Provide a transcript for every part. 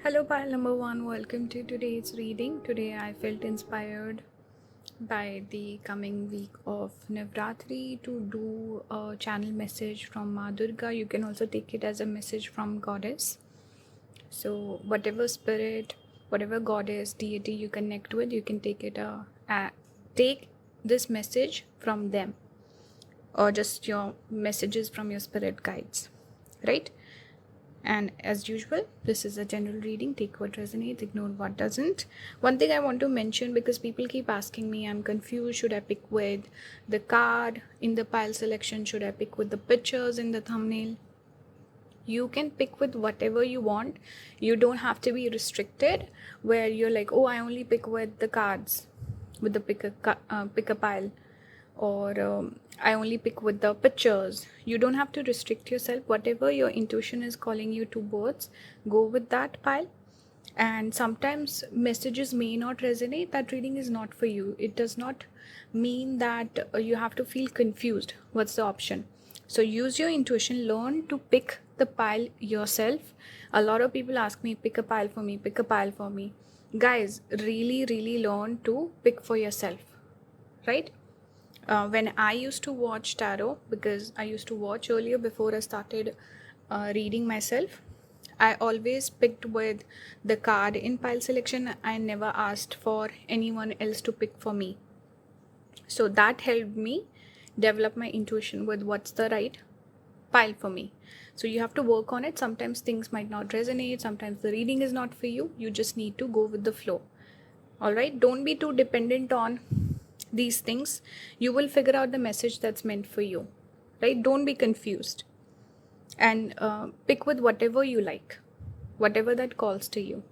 Hello, pile number one. Welcome to today's reading. Today, I felt inspired by the coming week of Navratri to do a channel message from Ma Durga. You can also take it as a message from Goddess. So, whatever spirit, whatever goddess, deity you connect with, you can take it. Take this message from them, or just your messages from your spirit guides, right? And as usual, this is a general reading. Take what resonates, ignore what doesn't. One thing I want to mention, because people keep asking me, I'm confused, should I pick with the card in the pile selection? Should I pick with the pictures in the thumbnail? You can pick with whatever you want. You don't have to be restricted where you're like, oh, I only pick with the cards, with the pick a pile, or I only pick with the pictures. You don't have to restrict yourself. Whatever your intuition is calling you towards, go with that pile. And sometimes messages may not resonate. That reading is not for you. It does not mean that you have to feel confused. What's the option? So use your intuition. Learn to pick the pile yourself. A lot of people ask me, pick a pile for me, pick a pile for me. Guys, really learn to pick for yourself, right? When I used to watch tarot, because I used to watch earlier before I started reading myself, I always picked with the card in pile selection. I never asked for anyone else to pick for me. So that helped me develop my intuition with what's the right pile for me. So you have to work on it. Sometimes things might not resonate. Sometimes the reading is not for you. You just need to go with the flow. All right? Don't be too dependent on these things. You will figure out the message that's meant for you, right? Don't be confused, and pick with whatever you like, whatever that calls to you.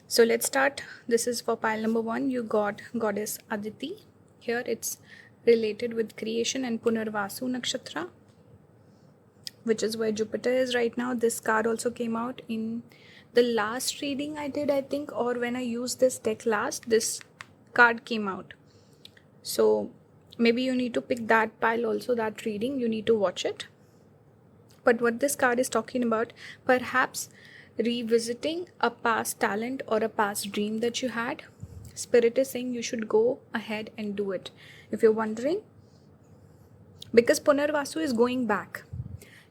So let's start. This is for pile number one. You got goddess Aditi. Here it's related with creation and Punarvasu nakshatra, which is where Jupiter is right now. This card also came out in the last reading I did, I think, or when I used this deck last, this card came out. So maybe you need to pick that pile also, that reading. You need to watch it. But what this card is talking about, perhaps revisiting a past talent or a past dream that you had. Spirit is saying you should go ahead and do it. If you're wondering, because Punarvasu is going back.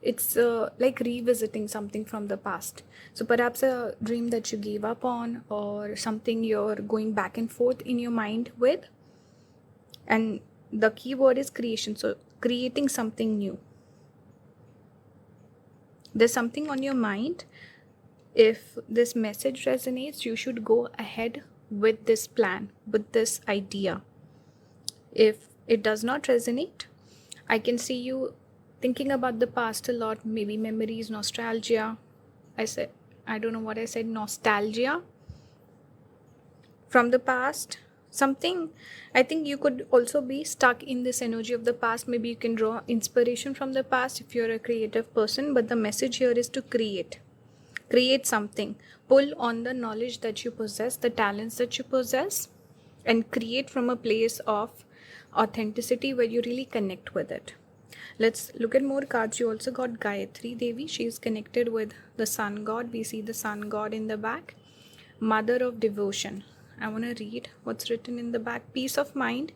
It's like revisiting something from the past. So perhaps a dream that you gave up on, or something you're going back and forth in your mind with. And the key word is creation. So creating something new. There's something on your mind. If this message resonates, you should go ahead with this plan, with this idea. If it does not resonate, I can see you thinking about the past a lot, maybe memories, nostalgia. I don't know what I said, nostalgia from the past. Something, I think you could also be stuck in this energy of the past. Maybe you can draw inspiration from the past if you're a creative person. But the message here is to create something. Pull on the knowledge that you possess, the talents that you possess, and create from a place of authenticity where you really connect with it. Let's look at more cards. You also got Gayatri Devi. She is connected with the sun god. We see the sun god in the back. Mother of devotion. I want to read what's written in the back. Peace of mind,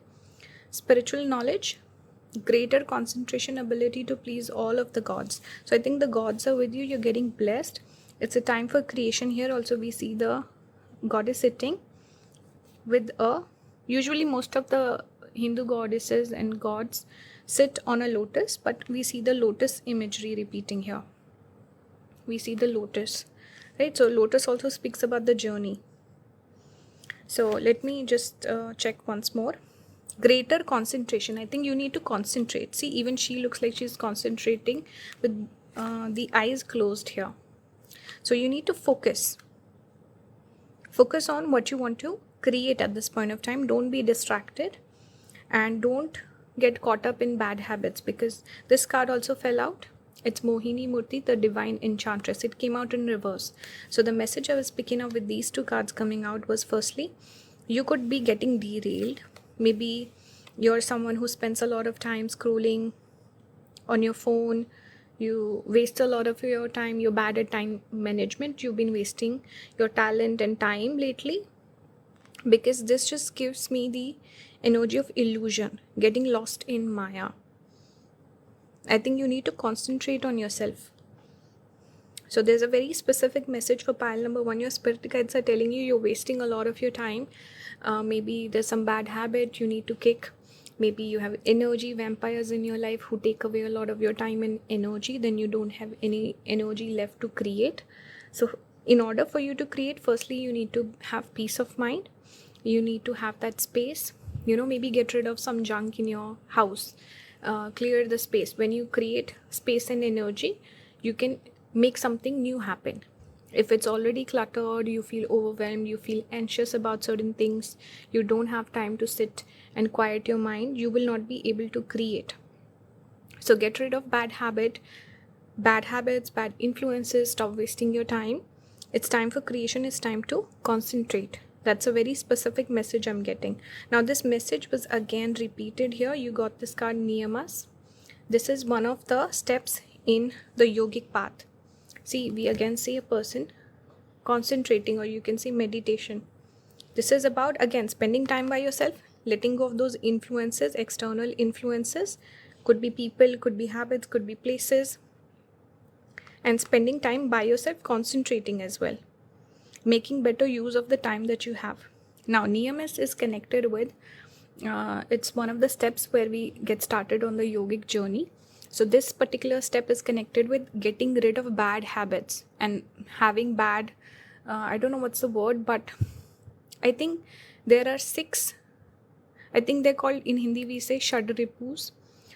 spiritual knowledge, greater concentration, ability to please all of the gods. So I think the gods are with you. You're getting blessed. It's a time for creation. Here also we see the goddess sitting with usually most of the Hindu goddesses and gods sit on a lotus, but we see the lotus imagery repeating here. We see the lotus, right? So lotus also speaks about the journey. So let me just check once more. Greater concentration. I think you need to concentrate. See, even she looks like she's concentrating with the eyes closed here. So you need to focus. Focus on what you want to create at this point of time. Don't be distracted, and don't get caught up in bad habits, because this card also fell out. It's Mohini Murti, the divine enchantress. It came out in reverse. So the message I was picking up with these two cards coming out was, firstly, you could be getting derailed. Maybe you're someone who spends a lot of time scrolling on your phone. You waste a lot of your time. You're bad at time management. You've been wasting your talent and time lately, because this just gives me the energy of illusion, getting lost in Maya. I think you need to concentrate on yourself. So there's a very specific message for pile number 1. Your spirit guides are telling you you're wasting a lot of your time. Maybe there's some bad habit you need to kick. Maybe you have energy vampires in your life who take away a lot of your time and energy. Then you don't have any energy left to create. So in order for you to create, firstly, you need to have peace of mind. You need to have that space. Maybe get rid of some junk in your house. Clear the space. When you create space and energy, you can make something new happen. If it's already cluttered, you feel overwhelmed, you feel anxious about certain things, you don't have time to sit and quiet your mind, you will not be able to create. So get rid of bad habits, bad influences, stop wasting your time. It's time for creation, it's time to concentrate. That's a very specific message I'm getting. Now this message was again repeated here. You got this card, Niyamas. This is one of the steps in the yogic path. See, we again see a person concentrating, or you can say meditation. This is about, again, spending time by yourself, letting go of those influences, external influences. Could be people, could be habits, could be places. And spending time by yourself, concentrating as well. Making better use of the time that you have. Now, Niyamas is connected with, it's one of the steps where we get started on the yogic journey. So this particular step is connected with getting rid of bad habits and having bad, I don't know what's the word, but I think there are 6, I think they're called, in Hindi we say Shadripus.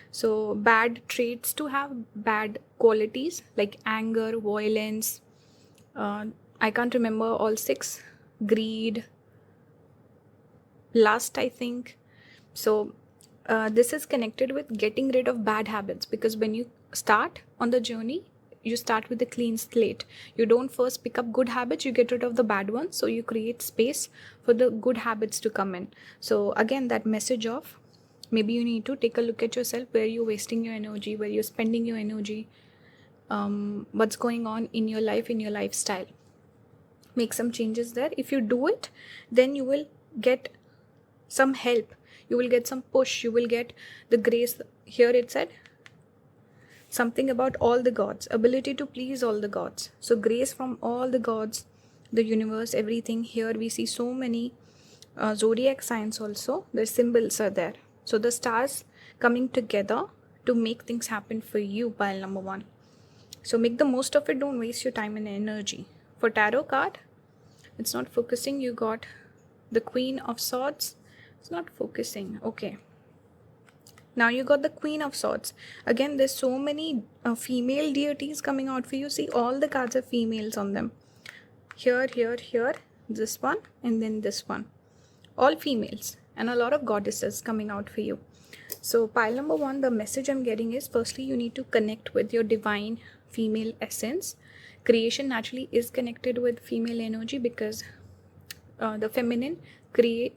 So bad traits to have, bad qualities like anger, violence, I can't remember all 6, greed, lust, I think. So this is connected with getting rid of bad habits, because when you start on the journey, you start with a clean slate. You don't first pick up good habits, you get rid of the bad ones, so you create space for the good habits to come in. So again, that message of maybe you need to take a look at yourself, where you're wasting your energy, where you're spending your energy, what's going on in your life, in your lifestyle. Make some changes there. If you do it, then you will get some help. You will get some push. You will get the grace. Here it said something about all the gods, ability to please all the gods. So grace from all the gods, the universe, everything. Here we see so many zodiac signs also. The symbols are there. So the stars coming together to make things happen for you, pile number 1. So make the most of it. Don't waste your time and energy. For tarot card, it's not focusing. You got the Queen of Swords. It's not focusing. Okay. Now you got the Queen of Swords. Again, there's so many female deities coming out for you. See, all the cards have females on them. Here, this one, and then this one. All females. And a lot of goddesses coming out for you. So pile number 1, the message I'm getting is, firstly, you need to connect with your divine female essence. Creation naturally is connected with female energy, because the feminine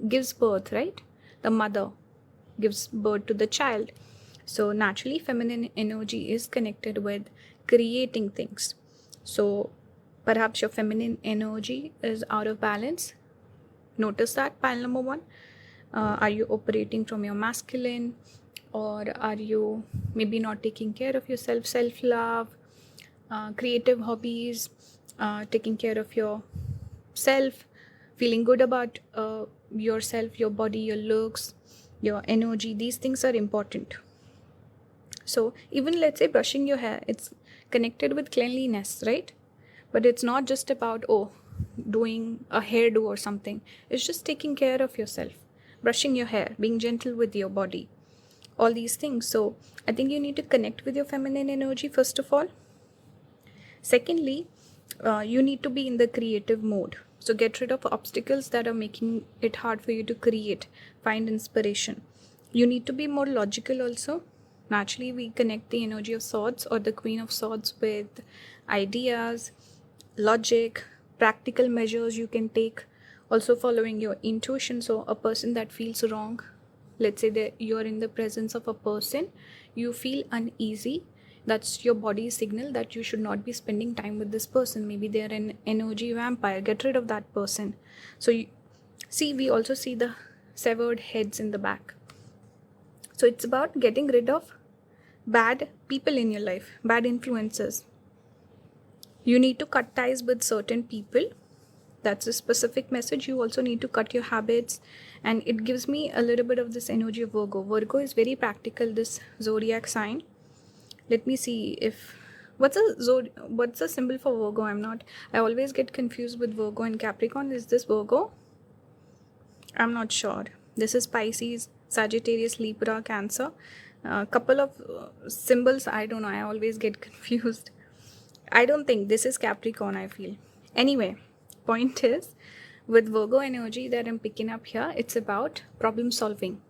gives birth, right? The mother gives birth to the child. So naturally, feminine energy is connected with creating things. So perhaps your feminine energy is out of balance. Notice that, pile number 1. Are you operating from your masculine, or are you maybe not taking care of yourself? Self-love, creative hobbies, taking care of yourself, feeling good about yourself, your body, your looks, your energy. These things are important. So even let's say brushing your hair, it's connected with cleanliness, right? But it's not just about, doing a hairdo or something. It's just taking care of yourself, brushing your hair, being gentle with your body, all these things. So I think you need to connect with your feminine energy first of all. Secondly, you need to be in the creative mode. So get rid of obstacles that are making it hard for you to create. Find inspiration. You need to be more logical also. Naturally, we connect the energy of swords or the Queen of Swords with ideas, logic, practical measures you can take. Also following your intuition. So a person that feels wrong, let's say that you're in the presence of a person, you feel uneasy, That's your body's signal that you should not be spending time with this person. Maybe they're an energy vampire. Get rid of that person. So we also see the severed heads in the back. So it's about getting rid of bad people in your life, bad influences. You need to cut ties with certain people. That's a specific message. You also need to cut your habits, and it gives me a little bit of this energy of Virgo. Virgo is very practical, this zodiac sign. Let me see if what's the symbol for Virgo? I always get confused with Virgo and Capricorn. Is this Virgo? I'm not sure. This is Pisces, Sagittarius, Libra, Cancer. Couple of symbols, I don't know, I always get confused. I don't think this is Capricorn, I feel. Anyway, point is, with Virgo energy that I'm picking up here, it's about problem solving,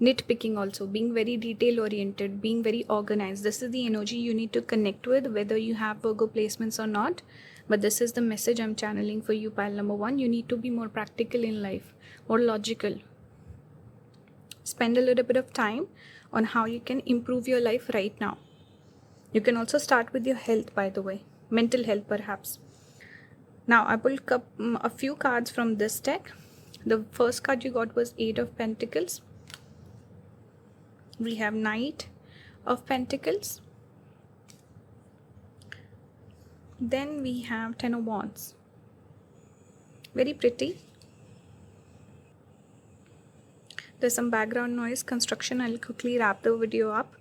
nitpicking also, being very detail oriented, being very organized. This is the energy you need to connect with, whether you have Virgo placements or not. But this is the message I'm channeling for you, pile number 1. You need to be more practical in life, more logical. Spend a little bit of time on how you can improve your life right now. You can also start with your health, by the way, mental health perhaps. Now I pulled a few cards from this deck. The first card you got was 8 of Pentacles. We have Knight of Pentacles. Then we have 10 of Wands. Very pretty. There's some background noise, construction. I'll quickly wrap the video up.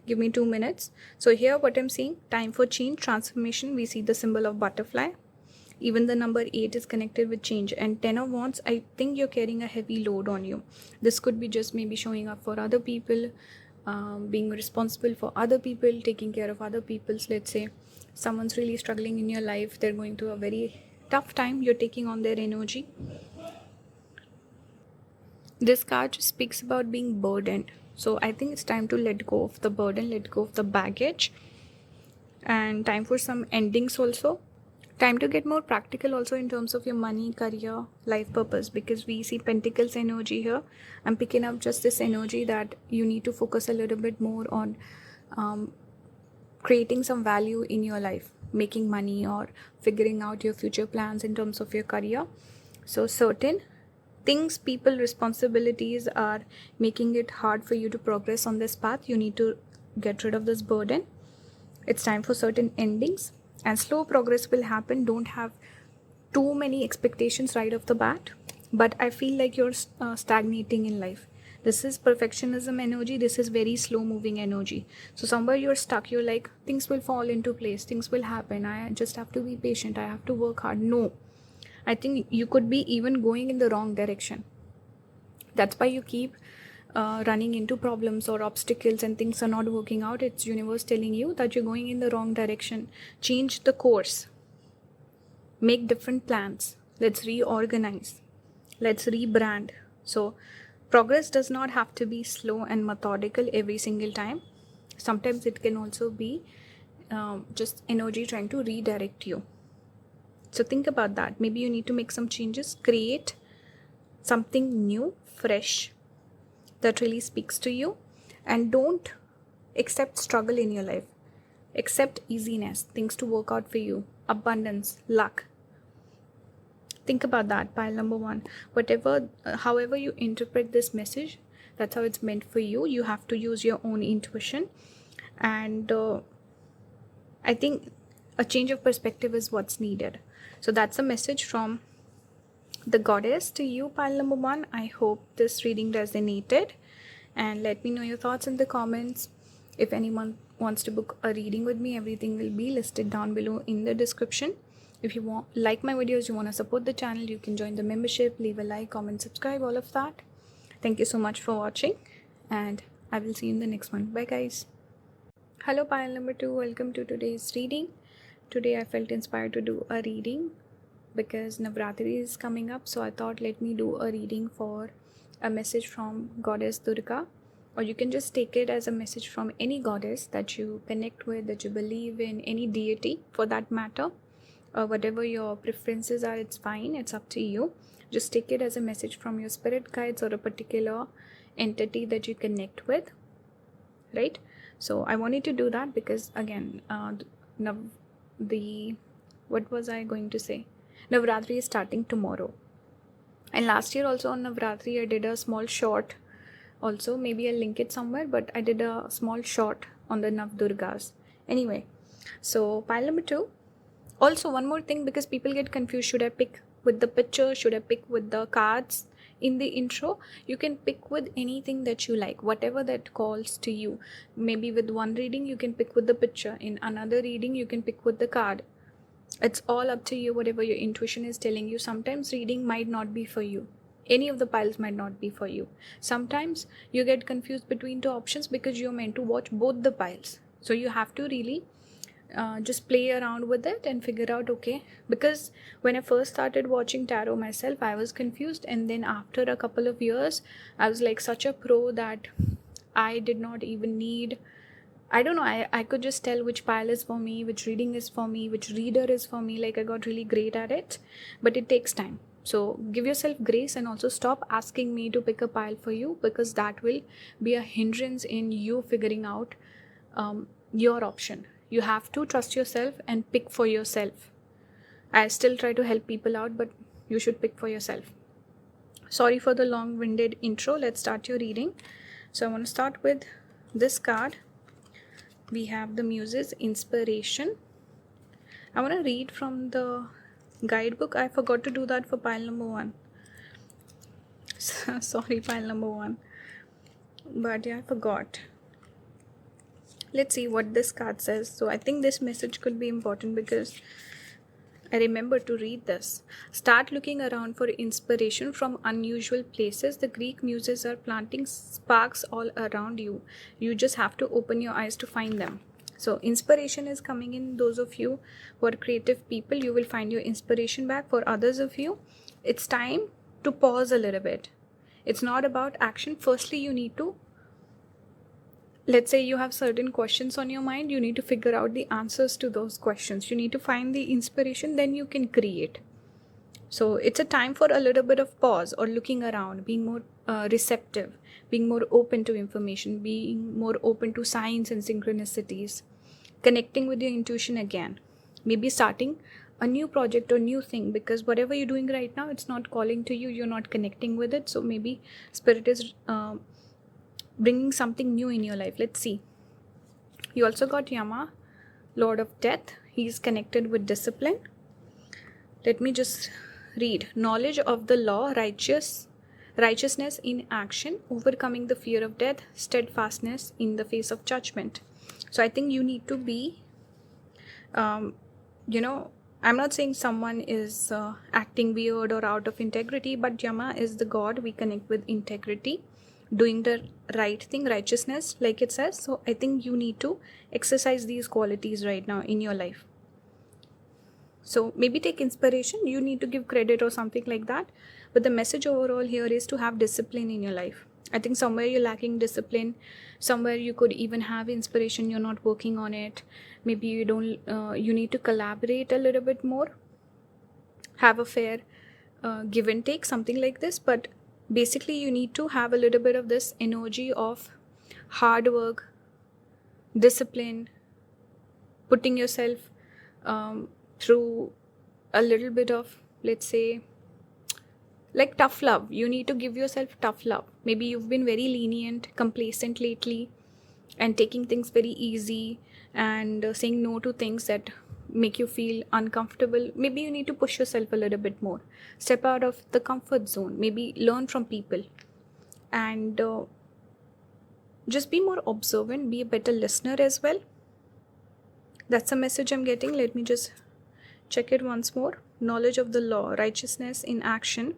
Give me 2 minutes. So here what I'm seeing, time for change, transformation. We see the symbol of butterfly. Even the number 8 is connected with change. And 10 of Wands, I think you're carrying a heavy load on you. This could be just maybe showing up for other people, being responsible for other people, taking care of other people's. Let's say someone's really struggling in your life. They're going through a very tough time. You're taking on their energy. This card speaks about being burdened. So I think it's time to let go of the burden, let go of the baggage. And time for some endings also. Time to get more practical also in terms of your money, career, life purpose. Because we see Pentacles energy here. I'm picking up just this energy that you need to focus a little bit more on creating some value in your life. Making money or figuring out your future plans in terms of your career. So certain things, people, responsibilities are making it hard for you to progress on this path. You need to get rid of this burden. It's time for certain endings, and slow progress will happen. Don't have too many expectations right off the bat, but I feel like you're stagnating in life. This is perfectionism energy. This is very slow moving energy. So somewhere you're stuck. You're like, things will fall into place, things will happen, I just have to be patient, I have to work hard. No, I think you could be even going in the wrong direction. That's why you keep running into problems or obstacles and things are not working out. It's universe telling you that you're going in the wrong direction. Change the course. Make different plans. Let's reorganize. Let's rebrand. So progress does not have to be slow and methodical every single time. Sometimes it can also be just energy trying to redirect you. So think about that. Maybe you need to make some changes, create something new, fresh, that really speaks to you. And don't accept struggle in your life. Accept easiness, things to work out for you, abundance, luck. Think about that, pile number 1. However you interpret this message, that's how it's meant for you. You have to use your own intuition. And I think a change of perspective is what's needed. So that's a message from the goddess to you, pile number 1. I hope this reading resonated, and let me know your thoughts in the comments. If anyone wants to book a reading with me, everything will be listed down below in the description. If you like my videos, you want to support the channel, you can join the membership, leave a like, comment, subscribe, all of that. Thank you so much for watching, and I will see you in the next one. Bye guys. Hello pile number 2, welcome to today's reading. Today I felt inspired to do a reading because Navratri is coming up, so I thought let me do a reading for a message from Goddess Durga, or you can just take it as a message from any goddess that you connect with, that you believe in, any deity for that matter. Whatever your preferences are, it's fine, it's up to you. Just take it as a message from your spirit guides or a particular entity that you connect with, right? So I wanted to do that because again, what was I going to say? Navratri is starting tomorrow. And last year also on Navratri, I did a small short. Also, maybe I'll link it somewhere, but I did a small short on the Nav Durgas. Anyway, so pile number 2. Also, one more thing, because people get confused. Should I pick with the picture? Should I pick with the cards? In the intro, you can pick with anything that you like, whatever that calls to you. Maybe with one reading, you can pick with the picture. In another reading, you can pick with the card. It's all up to you, whatever your intuition is telling you. Sometimes reading might not be for you. Any of the piles might not be for you. Sometimes you get confused between 2 options because you're meant to watch both the piles. So you have to really just play around with it and figure out, okay, because when I first started watching tarot myself, I was confused, and then after a couple of years, I was like such a pro that I did not even need, I don't know, I could just tell which pile is for me, which reading is for me, which reader is for me. Like, I got really great at it, but it takes time. So give yourself grace, and also stop asking me to pick a pile for you, because that will be a hindrance in you figuring out your option. You have to trust yourself and pick for yourself. I still try to help people out, but you should pick for yourself. Sorry for the long-winded intro. Let's start your reading. So I want to start with this card. We have the Muses Inspiration. I want to read from the guidebook. I forgot to do that for pile number 1. Sorry, pile number 1. But yeah, I forgot. Let's see what this card says. So I think this message could be important because I remember to read this. Start looking around for inspiration from unusual places. The Greek muses are planting sparks all around you. You just have to open your eyes to find them. So inspiration is coming in. Those of you who are creative people, you will find your inspiration back. For others of you, it's time to pause a little bit. It's not about action. Firstly, you need to, let's say you have certain questions on your mind, you need to figure out the answers to those questions. You need to find the inspiration, then you can create. So it's a time for a little bit of pause or looking around, being more receptive, being more open to information, being more open to signs and synchronicities, connecting with your intuition again, maybe starting a new project or new thing, because whatever you're doing right now, it's not calling to you, you're not connecting with it. So maybe Spirit is bringing something new in your life. Let's see. You also got Yama, Lord of Death. He's connected with discipline. Let me just read. Knowledge of the law, righteousness in action, overcoming the fear of death, steadfastness in the face of judgment. So I think you need to be, I'm not saying someone is acting weird or out of integrity, but Yama is the god. We connect with integrity, doing the right thing, righteousness, like it says. So I think you need to exercise these qualities right now in your life. So maybe take inspiration, you need to give credit or something like that. But the message overall here is to have discipline in your life. I think somewhere you're lacking discipline, somewhere you could even have inspiration, you're not working on it. Maybe you need to collaborate a little bit more, have a fair give and take, something like this. But basically you need to have a little bit of this energy of hard work, discipline, putting yourself through a little bit of, let's say, like tough love. You need to give yourself tough love. Maybe you've been very lenient, complacent lately, and taking things very easy, and saying no to things that make you feel uncomfortable. Maybe you need to push yourself a little bit more, step out of the comfort zone, maybe learn from people, and just be more observant, be a better listener as well. That's a message I'm getting. Let me just check it once more. Knowledge of the law, righteousness in action,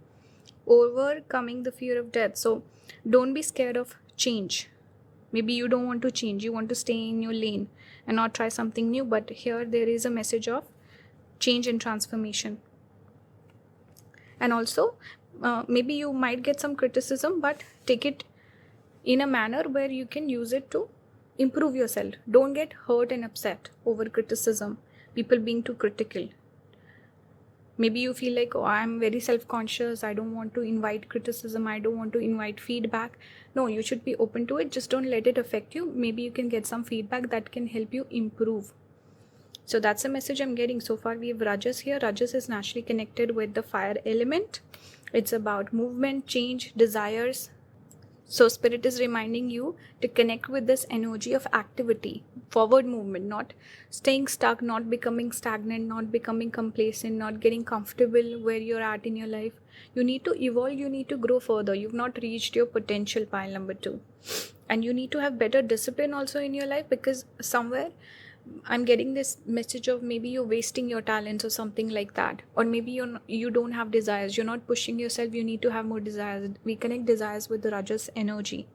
overcoming the fear of death. So don't be scared of change. Maybe you don't want to change, you want to stay in your lane and not try something new. But here there is a message of change and transformation. And also maybe you might get some criticism, but take it in a manner where you can use it to improve yourself. Don't get hurt and upset over criticism, people being too critical. Maybe you feel like, oh, I'm very self-conscious, I don't want to invite criticism, I don't want to invite feedback. No, you should be open to it. Just don't let it affect you. Maybe you can get some feedback that can help you improve. So that's the message I'm getting. So far we have Rajas here. Rajas is naturally connected with the fire element. It's about movement, change, desires. So spirit is reminding you to connect with this energy of activity, forward movement, not staying stuck, not becoming stagnant, not becoming complacent, not getting comfortable where you're at in your life. You need to evolve, you need to grow further. You've not reached your potential, pile number 2. And you need to have better discipline also in your life, because somewhere I'm getting this message of maybe you're wasting your talents or something like that, or maybe you don't have desires, you're not pushing yourself. You need to have more desires. We connect desires with the Rajas energy,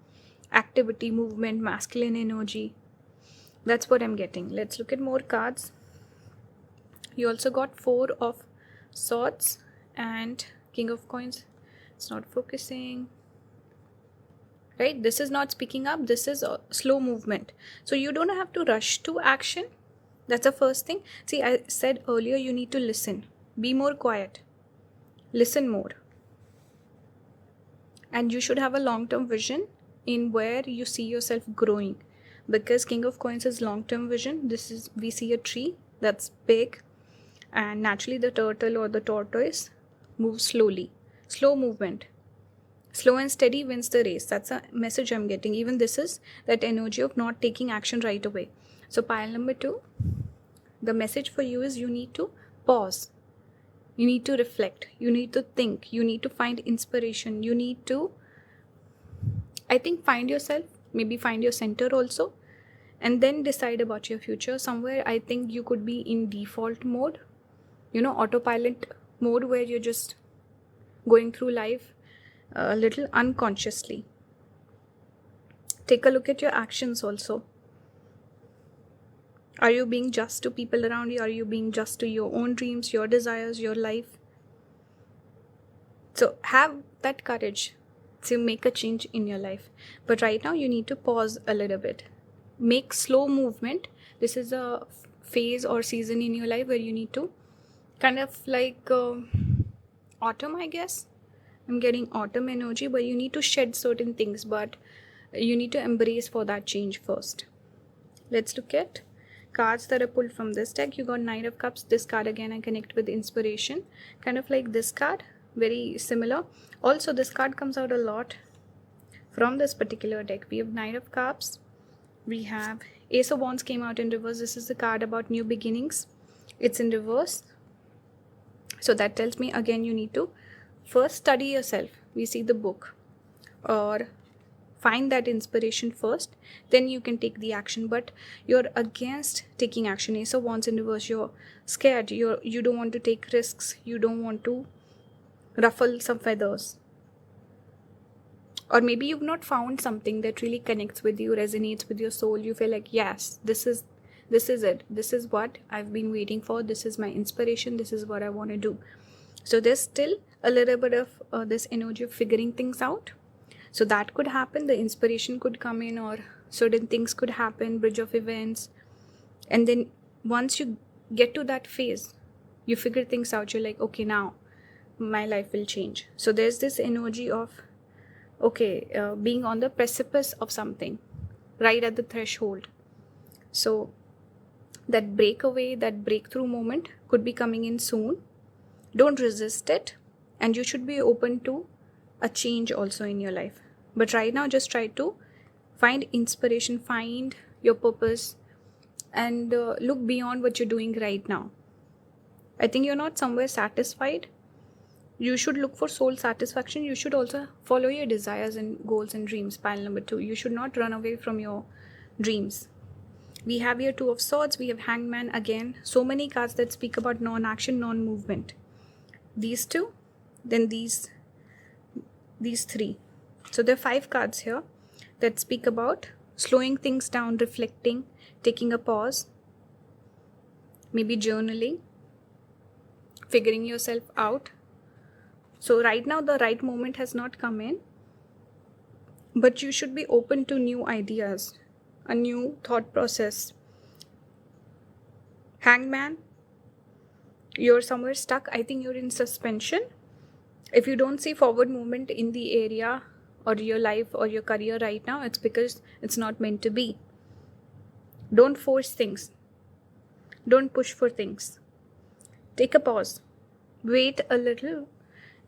activity, movement, masculine energy. That's what I'm getting. Let's look at more cards. You also got 4 of Swords and King of Coins. It's not focusing. Right, this is not speaking up, this is a slow movement. So you don't have to rush to action. That's the first thing. See, I said earlier, you need to listen, be more quiet, listen more, and you should have a long-term vision in where you see yourself growing, because King of Coins is long-term vision. This is, we see a tree that's big, and naturally the turtle or the tortoise moves slowly. Slow movement, slow and steady wins the race. That's a message I'm getting. Even this is that energy of not taking action right away. So pile number 2, the message for you is you need to pause. You need to reflect. You need to think. You need to find inspiration. You need to, I think, find yourself, maybe find your center also, and then decide about your future. Somewhere I think you could be in default mode, autopilot mode, where you're just going through life a little unconsciously. Take a look at your actions also. Are you being just to people around you? Are you being just to your own dreams, your desires, your life? So have that courage to make a change in your life. But right now you need to pause a little bit. Make slow movement. This is a phase or season in your life where you need to kind of like autumn, I guess. I'm getting autumn energy, but you need to shed certain things, but you need to embrace for that change first. Let's look at cards that are pulled from this deck. You got Knight of Cups. This card again I connect with inspiration, kind of like this card, very similar. Also this card comes out a lot from this particular deck. We have Knight of Cups, we have Ace of Wands came out in reverse. This is the card about new beginnings. It's in reverse, so that tells me again you need to first study yourself. We see the book or find that inspiration first, then you can take the action. But you're against taking action. Ace of Wands in reverse, you're scared, you don't want to take risks, you don't want to ruffle some feathers, or maybe you've not found something that really connects with you, resonates with your soul. You feel like, yes, this is it, this is what I've been waiting for, this is my inspiration, this is what I want to do. So there's still a little bit of this energy of figuring things out. So that could happen, the inspiration could come in, or certain things could happen, bridge of events. And then once you get to that phase, you figure things out, you're like, okay, now my life will change. So there's this energy of, being on the precipice of something, right at the threshold. So that breakaway, that breakthrough moment could be coming in soon. Don't resist it, and you should be open to a change also in your life. But right now just try to find inspiration, find your purpose, and look beyond what you're doing right now. I think you're not somewhere satisfied. You should look for soul satisfaction. You should also follow your desires and goals and dreams. Pile number 2, you should not run away from your dreams. We have here 2 of Swords, we have Hanged Man again. So many cards that speak about non-action, non-movement. These 2, then these 3. So there are 5 cards here that speak about slowing things down, reflecting, taking a pause, maybe journaling, figuring yourself out. So right now the right moment has not come in, but you should be open to new ideas, a new thought process. Hangman, You're somewhere stuck. I think you're in suspension. If you don't see forward movement in the area or your life or your career right now, it's because it's not meant to be. Don't force things. Don't push for things. Take a pause. Wait a little,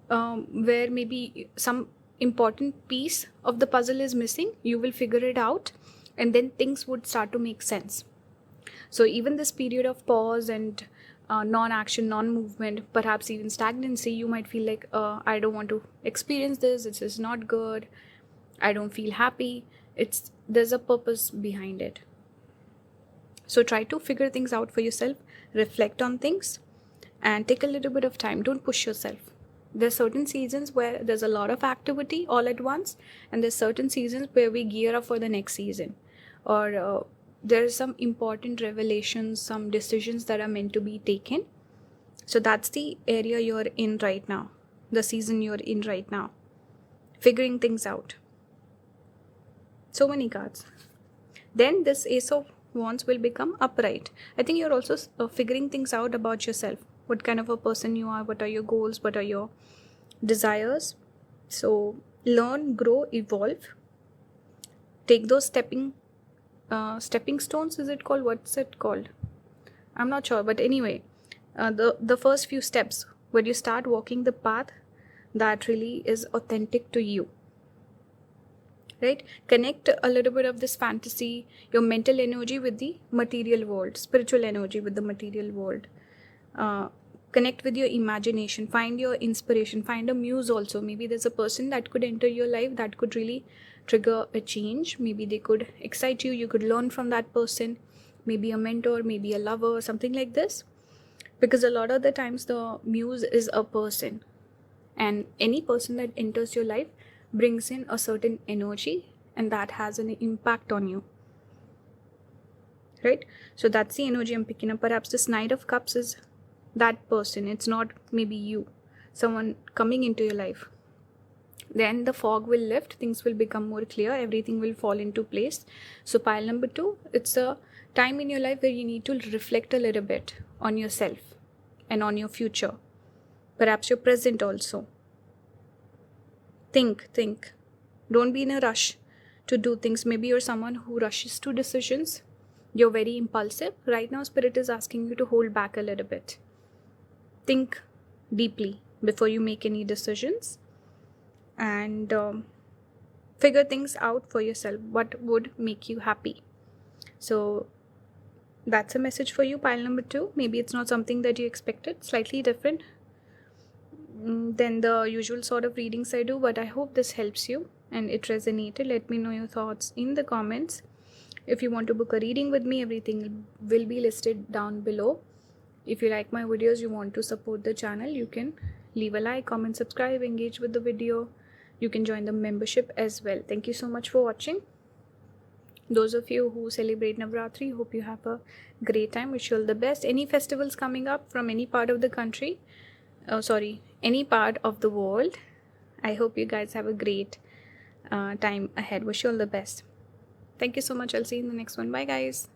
where maybe some important piece of the puzzle is missing. You will figure it out, and then things would start to make sense. So even this period of pause and non-action, non-movement, perhaps even stagnancy, you might feel like, I don't want to experience this. This is not good. I don't feel happy. There's a purpose behind it. So try to figure things out for yourself, reflect on things, and take a little bit of time. Don't push yourself. There's certain seasons where there's a lot of activity all at once, and there's certain seasons where we gear up for the next season, or there's some important revelations, some decisions that are meant to be taken. So that's the area you're in right now, the season you're in right now, figuring things out. So many cards. Then this Ace of Wands will become upright. I think you're also figuring things out about yourself. What kind of a person you are, what are your goals, what are your desires. So learn, grow, evolve. Take those stepping stones, is it called? What's it called? I'm not sure, but anyway, the first few steps where you start walking the path that really is authentic to you. Right? Connect a little bit of this fantasy, your mental energy with the material world, spiritual energy with the material world. Connect with your imagination, find your inspiration, find a muse also. Maybe there's a person that could enter your life that could really trigger a change. Maybe they could excite you. You could learn from that person. Maybe a mentor, maybe a lover, something like this. Because a lot of the times the muse is a person. And any person that enters your life brings in a certain energy, and that has an impact on you. Right? So that's the energy I'm picking up. Perhaps this Knight of Cups is that person. It's not maybe you, someone coming into your life. Then the fog will lift, things will become more clear, everything will fall into place. So pile number 2, it's a time in your life where you need to reflect a little bit on yourself and on your future, perhaps your present also. Think. Don't be in a rush to do things. Maybe you're someone who rushes to decisions. You're very impulsive. Right now, Spirit is asking you to hold back a little bit. Think deeply before you make any decisions, and figure things out for yourself. What would make you happy? So that's a message for you, pile number 2. Maybe it's not something that you expected, slightly different than the usual sort of readings I do, but I hope this helps you and it resonated. Let me know your thoughts in the comments. If you want to book a reading with me, everything will be listed down below. If you like my videos, you want to support the channel, you can leave a like, comment, subscribe, engage with the video. You can join the membership as well. Thank you so much for watching. Those of you who celebrate Navratri, hope you have a great time. Wish you all the best. Any festivals coming up from any part of the country, any part of the world, I hope you guys have a great time ahead. Wish you all the best. Thank you so much. I'll see you in the next one. Bye guys.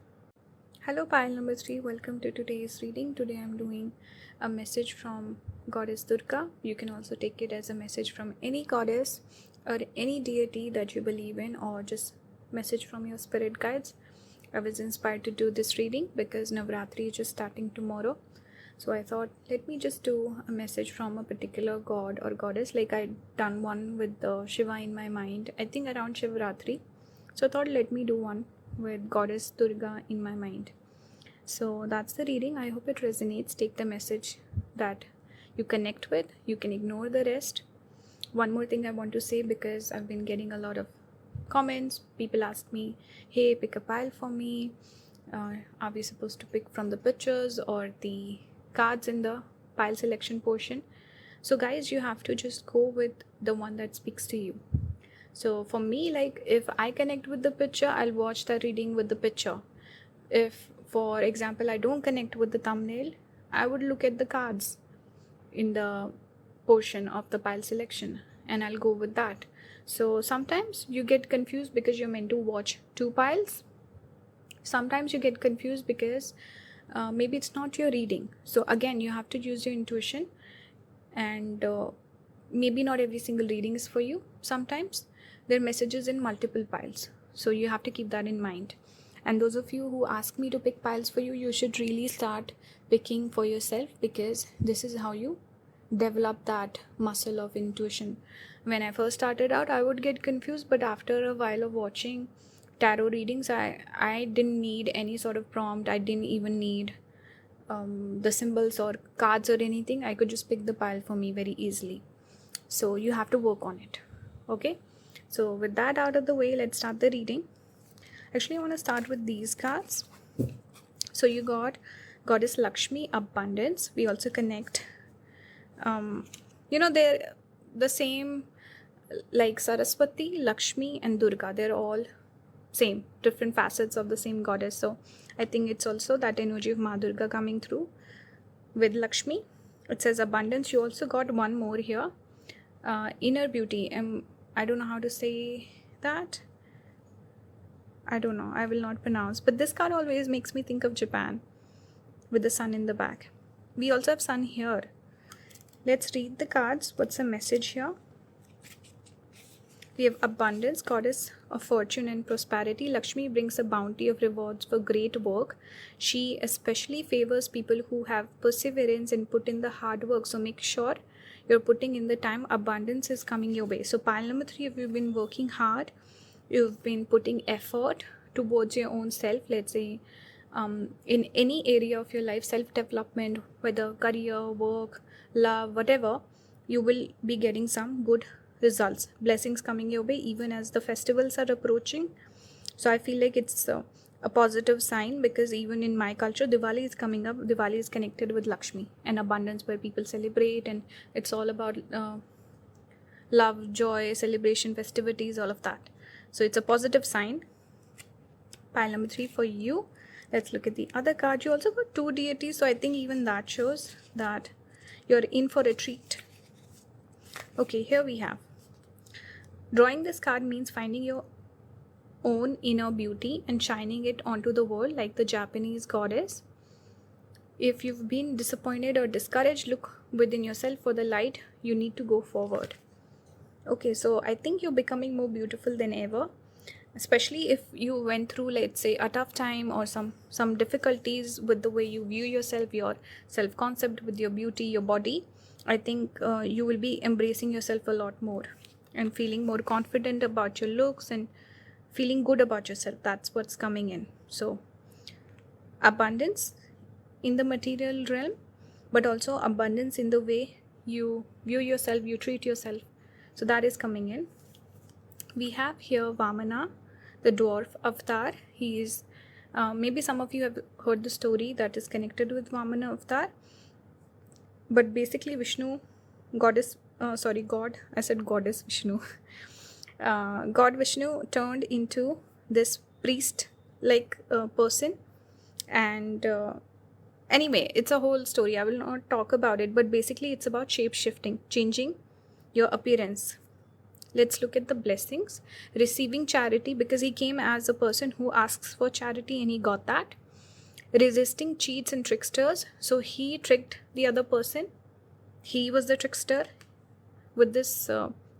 Hello pile number 3. Welcome to today's reading. Today I'm doing a message from Goddess Durga. You can also take it as a message from any goddess or any deity that you believe in, or just message from your spirit guides. I was inspired to do this reading because Navratri is just starting tomorrow. So I thought, let me just do a message from a particular god or goddess. Like I done one with Shiva in my mind, I think around Shivratri. So I thought, let me do one with Goddess Durga in my mind. So that's the reading. I hope it resonates. Take the message that you connect with. You can ignore the rest. One more thing I want to say, because I've been getting a lot of comments. People ask me, hey, pick a pile for me. Are we supposed to pick from the pictures or the cards in the pile selection portion? So guys, you have to just go with the one that speaks to you. So for me, like if I connect with the picture, I'll watch the reading with the picture. If, for example, I don't connect with the thumbnail, I would look at the cards in the portion of the pile selection and I'll go with that. So sometimes you get confused because you're meant to watch 2 piles. Sometimes you get confused because maybe it's not your reading. So again, you have to use your intuition, and maybe not every single reading is for you. Sometimes there are messages in multiple piles, so you have to keep that in mind. And those of you who ask me to pick piles for you, you should really start picking for yourself, because this is how you develop that muscle of intuition. When I first started out, I would get confused, but after a while of watching tarot readings, I didn't need any sort of prompt. I didn't even need the symbols or cards or anything. I could just pick the pile for me very easily. So you have to work on it. Okay, so with that out of the way, let's start the reading. Actually, I want to start with these cards. So you got Goddess Lakshmi, abundance. We also connect, they're the same, like Saraswati, Lakshmi and Durga. They're all same, different facets of the same goddess. So I think it's also that energy of Ma Durga coming through with Lakshmi. It says abundance. You also got one more here, inner beauty. I don't know how to say that. I don't know, I will not pronounce, but this card always makes me think of Japan with the sun in the back. We also have sun here. Let's read the cards. What's the message here? We have abundance, goddess of fortune and prosperity. Lakshmi brings a bounty of rewards for great work. She especially favors people who have perseverance and put in the hard work. So make sure you're putting in the time. Abundance is coming your way. So pile number 3, if you've been working hard, you've been putting effort towards your own self, let's say in any area of your life, self-development, whether career, work, love, whatever, you will be getting some good results, blessings coming your way even as the festivals are approaching. So I feel like it's a positive sign, because even in my culture, Diwali is coming up. Diwali is connected with Lakshmi and abundance, where people celebrate, and it's all about love, joy, celebration, festivities, all of that. So it's a positive sign. Pile number 3 for you. Let's look at the other card. You also got 2 deities, so I think even that shows that you're in for a treat. Okay, here we have. Drawing this card means finding your own inner beauty and shining it onto the world, like the Japanese goddess. If you've been disappointed or discouraged, look within yourself for the light. You need to go forward. Okay, so I think you're becoming more beautiful than ever, especially if you went through, let's say, a tough time or some difficulties with the way you view yourself, your self-concept, with your beauty, your body. I think you will be embracing yourself a lot more and feeling more confident about your looks and feeling good about yourself. That's what's coming in. So abundance in the material realm, but also abundance in the way you view yourself, you treat yourself. So that is coming in. We have here Vamana, the dwarf avatar. He is, maybe some of you have heard the story that is connected with Vamana avatar. But basically Vishnu, God, I said goddess Vishnu. God Vishnu turned into this priest-like person. And anyway, it's a whole story. I will not talk about it. But basically it's about shape-shifting, changing your appearance. Let's look at the blessings. Receiving charity, because he came as a person who asks for charity and he got that. Resisting cheats and tricksters. So he tricked the other person. He was the trickster with this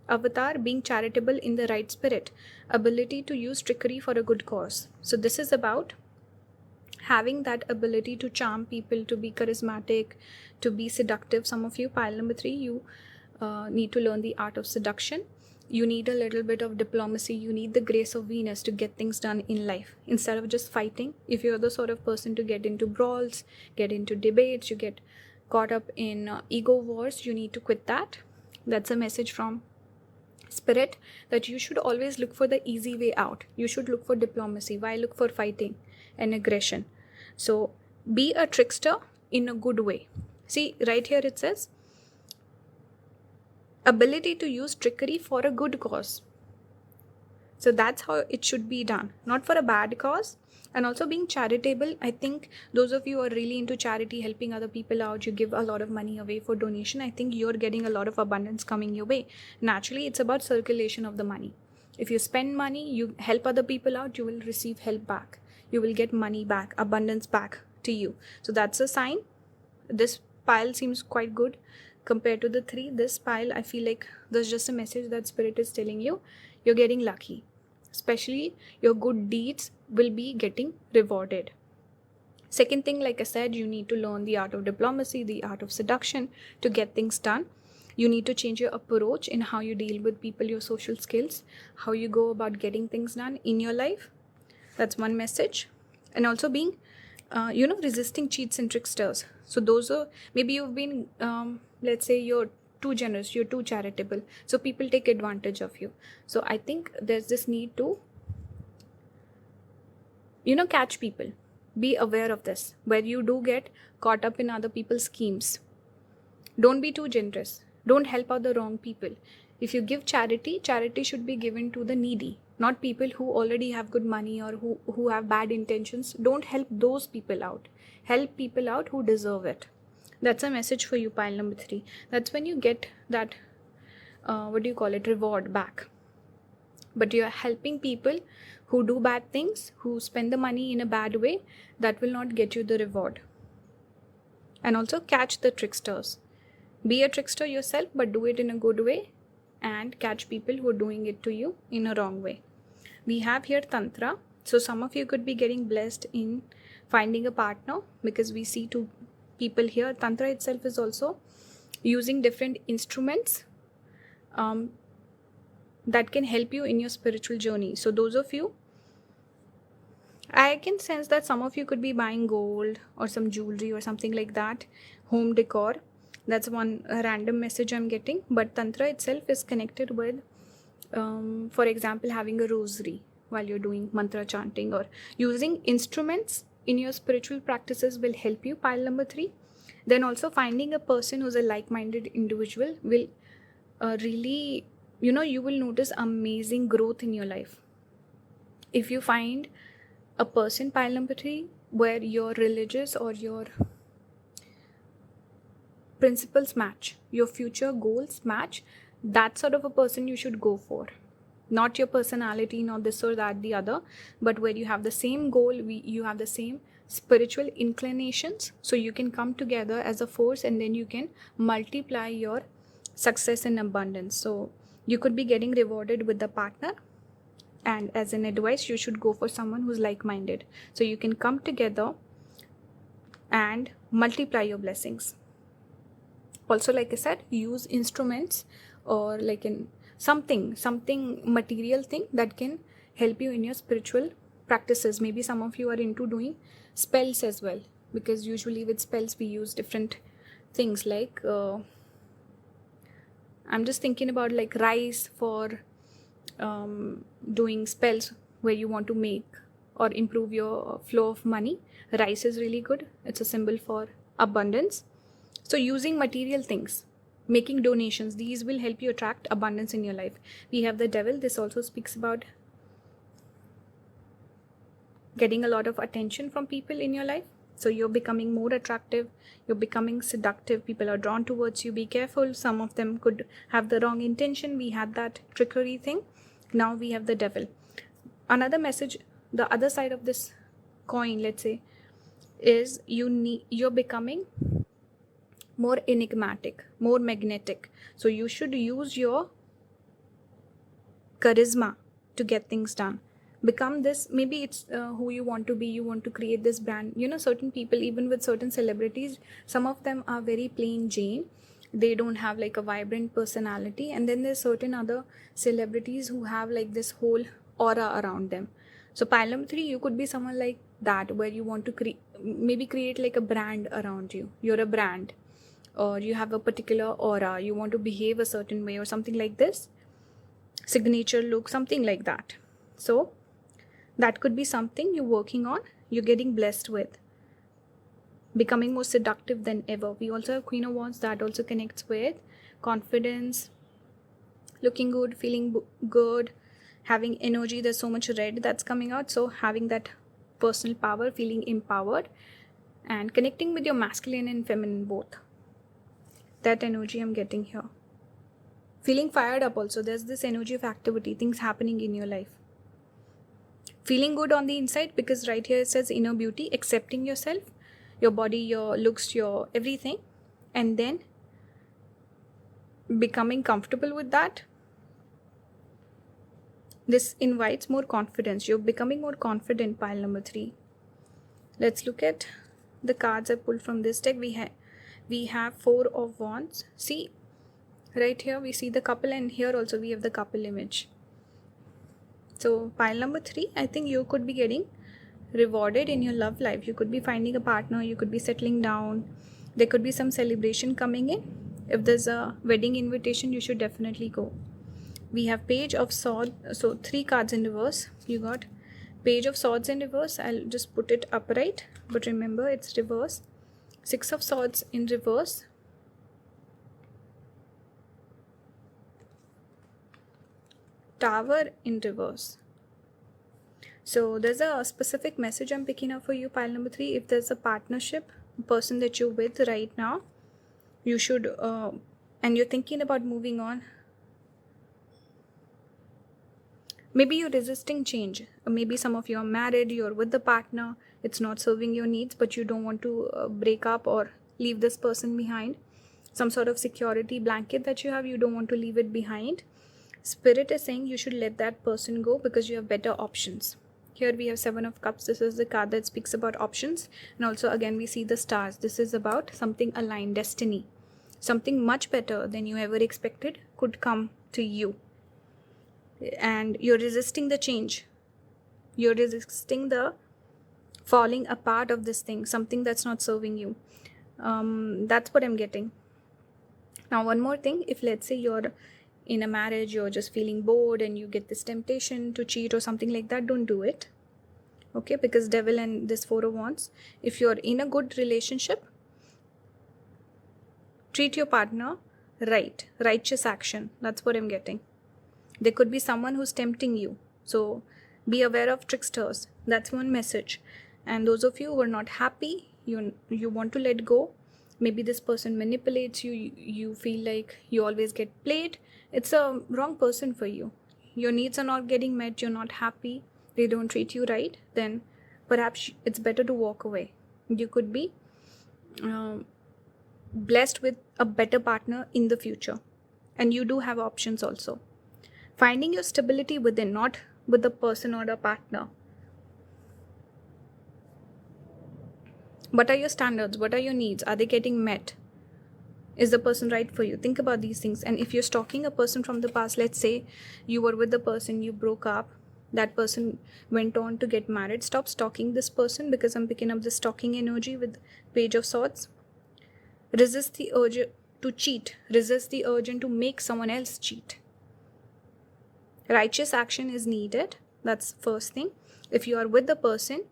avatar. Being charitable in the right spirit. Ability to use trickery for a good cause. So this is about having that ability to charm people, to be charismatic, to be seductive. Some of you, pile number 3, you need to learn the art of seduction. You need a little bit of diplomacy. You need the grace of Venus to get things done in life instead of just fighting. If you're the sort of person to get into brawls, get into debates, you get caught up in ego wars, you need to quit that. That's a message from Spirit, that you should always look for the easy way out. You should look for diplomacy. Why look for fighting and aggression? So be a trickster in a good way. See, right here it says ability to use trickery for a good cause. So that's how it should be done, not for a bad cause. And also being charitable. I think those of you who are really into charity, helping other people out, you give a lot of money away for donation, I think you're getting a lot of abundance coming your way. Naturally, it's about circulation of the money. If you spend money, you help other people out, you will receive help back. You will get money back, abundance back to you. So that's a sign. This pile seems quite good compared to the 3. This pile, I feel like there's just a message that spirit is telling you you're getting lucky. Especially your good deeds will be getting rewarded. Second thing, like I said, you need to learn the art of diplomacy, the art of seduction to get things done. You need to change your approach in how you deal with people, your social skills, how you go about getting things done in your life. That's one message. And also being, resisting cheats and tricksters. So those are, maybe you've been, let's say you're too generous, you're too charitable. So people take advantage of you. So I think there's this need to, catch people. Be aware of this, where you do get caught up in other people's schemes. Don't be too generous. Don't help out the wrong people. If you give charity, charity should be given to the needy, not people who already have good money or who have bad intentions. Don't help those people out. Help people out who deserve it. That's a message for you, pile number 3. That's when you get that, reward back. But you're helping people who do bad things, who spend the money in a bad way, that will not get you the reward. And also catch the tricksters. Be a trickster yourself, but do it in a good way, and catch people who are doing it to you in a wrong way. We have here Tantra. So some of you could be getting blessed in finding a partner, because we see 2 people here. Tantra itself is also using different instruments that can help you in your spiritual journey. So those of you, I can sense that some of you could be buying gold or some jewelry or something like that, home decor. That's one random message I'm getting. But Tantra itself is connected with, for example, having a rosary while you're doing mantra chanting, or using instruments in your spiritual practices will help you, pile number 3. Then also finding a person who's a like-minded individual will really, you will notice amazing growth in your life. If you find a person, pile number 3, where your religious or your principles match, your future goals match, that sort of a person you should go for. Not your personality, not this or that, the other, but where you have the same goal, you have the same spiritual inclinations, so you can come together as a force, and then you can multiply your success and abundance. So you could be getting rewarded with the partner, and as an advice, you should go for someone who's like-minded, so you can come together and multiply your blessings. Also, like I said, use instruments or like in something material thing that can help you in your spiritual practices. Maybe some of you are into doing spells as well, because usually with spells we use different things, like I'm just thinking about like rice for doing spells where you want to make or improve your flow of money. Rice is really good. It's a symbol for abundance. So using material things, making donations, these will help you attract abundance in your life. We have the devil. This also speaks about getting a lot of attention from people in your life. So you're becoming more attractive, you're becoming seductive, people are drawn towards you. Be careful, some of them could have the wrong intention. We had that trickery thing. Now we have the devil. Another message, the other side of this coin, let's say, is you're becoming more enigmatic, more magnetic. So you should use your charisma to get things done. Become this, maybe it's who you want to be, you want to create this brand. Certain people, even with certain celebrities, some of them are very plain Jane. They don't have like a vibrant personality. And then there's certain other celebrities who have like this whole aura around them. So pile number 3, you could be someone like that, where you want to create like a brand around you. You're a brand, or you have a particular aura, you want to behave a certain way or something like this, signature look, something like that. So that could be something you're working on, you're getting blessed with, becoming more seductive than ever. We also have Queen of Wands, that also connects with confidence, looking good, feeling good, having energy. There's so much red that's coming out, so having that personal power, feeling empowered, and connecting with your masculine and feminine both. That energy I'm getting here. Feeling fired up also. There's this energy of activity, things happening in your life. Feeling good on the inside, because right here it says inner beauty, accepting yourself. your body, your looks, your everything, and then becoming comfortable with that. This invites more confidence. You're becoming more confident, pile number 3. Let's look at the cards I pulled from this deck. We have 4 of Wands. See, right here we see the couple, and here also we have the couple image. So pile number 3, I think you could be getting rewarded in your love life. You could be finding a partner, you could be settling down, there could be some celebration coming in. If there's a wedding invitation, you should definitely go. We have Page of Swords, so 3 cards in reverse. You got Page of Swords in reverse. I'll just put it upright, but remember it's reverse. 6 of Swords in reverse. Tower in reverse. So there's a specific message I'm picking up for you, pile number 3. If there's a partnership, person that you're with right now, you should and you're thinking about moving on. Maybe you're resisting change. Maybe some of you are married, you're with the partner, it's not serving your needs, but you don't want to break up or leave this person behind. Some sort of security blanket that you have, you don't want to leave it behind. Spirit is saying you should let that person go because you have better options. Here we have 7 of Cups. This is the card that speaks about options. And also again we see the stars. This is about something aligned, destiny. Something much better than you ever expected could come to you. And you're resisting the change. You're resisting the falling apart of this thing. Something that's not serving you. That's what I'm getting. Now one more thing. If let's say you're in a marriage, you're just feeling bored and you get this temptation to cheat or something like that, don't do it. Okay, because Devil and this 4 of Wands. If you're in a good relationship, treat your partner right. Righteous action. That's what I'm getting. There could be someone who's tempting you. So be aware of tricksters. That's one message. And those of you who are not happy, you want to let go. Maybe this person manipulates you. You feel like you always get played. It's a wrong person for you. Your needs are not getting met. You're not happy. They don't treat you right. Then perhaps it's better to walk away. You could be blessed with a better partner in the future. And you do have options also. Finding your stability within, not with the person or the partner. What are your standards? What are your needs? Are they getting met? Is the person right for you? Think about these things. And if you're stalking a person from the past, let's say you were with the person, you broke up, that person went on to get married, stop stalking this person, because I'm picking up the stalking energy with Page of Swords. Resist the urge to cheat. Resist the urge to make someone else cheat. Righteous action is needed. That's first thing. If you are with the person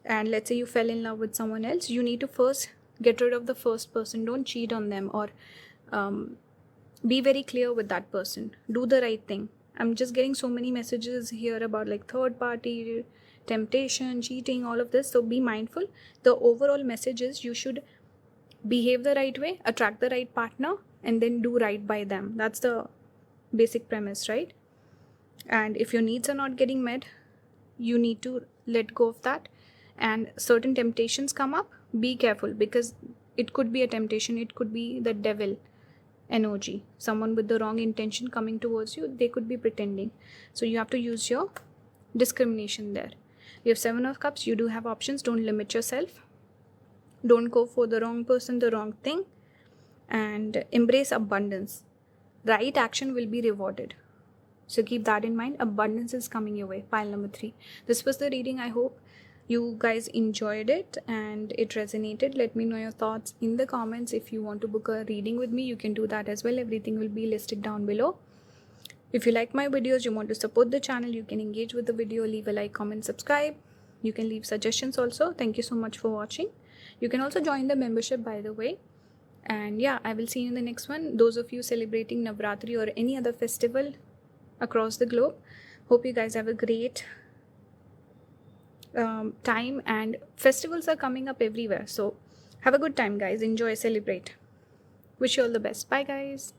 and let's say you fell in love with someone else, you need to first get rid of the first person. Don't cheat on them, or be very clear with that person. Do the right thing. I'm just getting so many messages here about like third party, temptation, cheating, all of this. So be mindful. The overall message is you should behave the right way, attract the right partner, and then do right by them. That's the basic premise, right? And if your needs are not getting met, you need to let go of that. And certain temptations come up, be careful, because it could be a temptation. It could be the devil energy, someone with the wrong intention coming towards you. They could be pretending. So you have to use your discrimination there. You have 7 of Cups. You do have options. Don't limit yourself. Don't go for the wrong person, the wrong thing. And embrace abundance. Right action will be rewarded. So keep that in mind. Abundance is coming your way. Pile number 3. This was the reading. I hope you guys enjoyed it and it resonated. Let me know your thoughts in the comments. If you want to book a reading with me, you can do that as well. Everything will be listed down below. If you like my videos, you want to support the channel, you can engage with the video, leave a like, comment, subscribe. You can leave suggestions also. Thank you so much for watching. You can also join the membership, by the way. And yeah, I will see you in the next one. Those of you celebrating Navratri or any other festival across the globe, hope you guys have a great time. And festivals are coming up everywhere, so have a good time, guys. Enjoy, celebrate. Wish you all the best. Bye, guys.